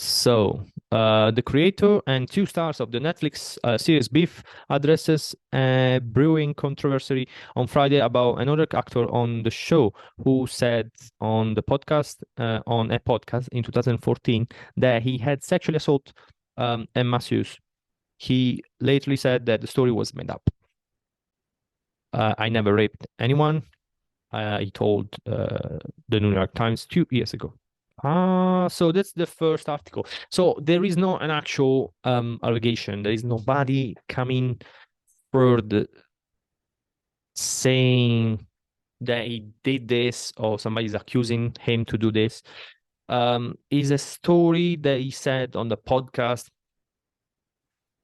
So, the creator and two stars of the Netflix series Beef addresses a brewing controversy on Friday about another actor on the show who said on a podcast in 2014 that he had sexually assaulted Emma Hughes. He lately said that the story was made up. I never raped anyone. He told the New York Times 2 years ago. So that's the first article. So there is no an actual allegation. There is nobody coming forward saying that he did this or somebody's accusing him to do this. Is a story that he said on the podcast.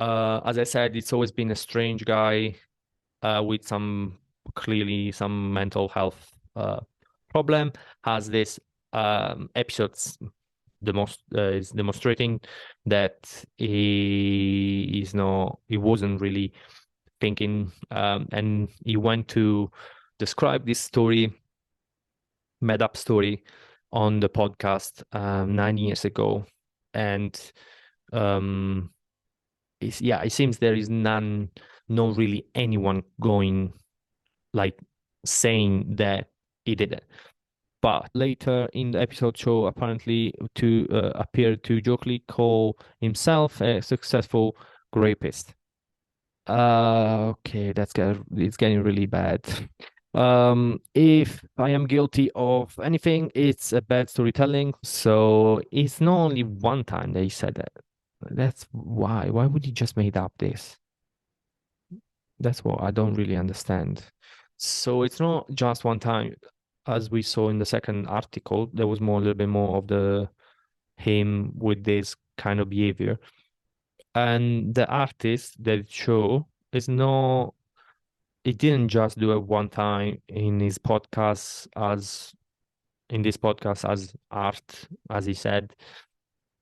As I said, it's always been a strange guy with clearly some mental health problem. Has this episodes is demonstrating that he wasn't really thinking, and he went to describe this story, made up story, on the podcast 9 years ago, and it seems there is no really anyone going like saying that he did it. But later in the episode, Choe apparently to appeared to jokingly call himself a successful rapist. Okay, it's getting really bad. If I am guilty of anything, it's a bad storytelling. So it's not only one time that he said that. That's why. Why would he just made up this? That's what I don't really understand. So it's not just one time, as we saw in the second article, there was a little bit more of the him with this kind of behavior. And the artist, David Choe, he didn't just do it one time in this podcast as art, as he said.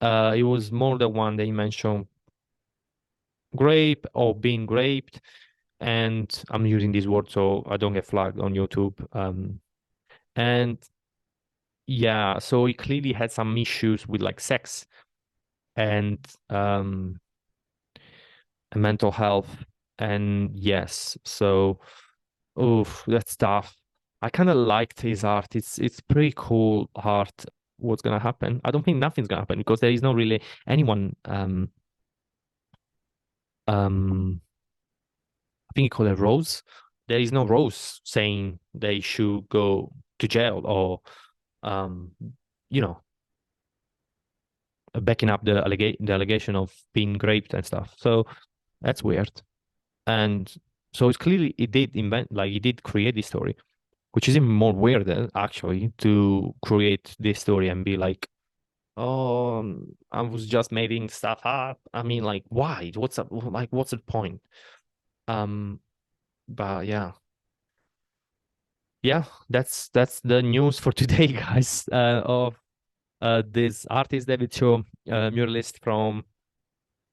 It was more than one that he mentioned grape or being raped, and I'm using this word so I don't get flagged on YouTube. And yeah, so he clearly had some issues with like sex and mental health. And yes, so oof, that's tough. I kind of liked his art. It's pretty cool art. What's gonna happen? I don't think nothing's gonna happen because there is not really anyone um I think he called it Rose. There is no Rose saying they should go to jail or um you know backing up the allegation of being raped and stuff. So that's weird. And so it's clearly he did create this story, which is even more weirder actually to create this story and be like, oh, I was just making stuff up. I mean, like, why? What's up? Like, what's the point? Um, but yeah, that's the news for today, guys. Of this artist David Choe, muralist from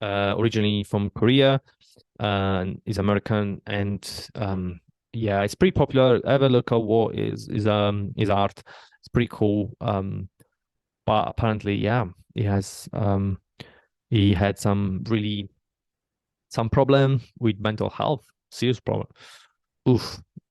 originally from Korea, is American, and yeah, it's pretty popular. Have a look at what is art. It's pretty cool. But apparently, yeah, he had some problem with mental health, serious problem. Oof.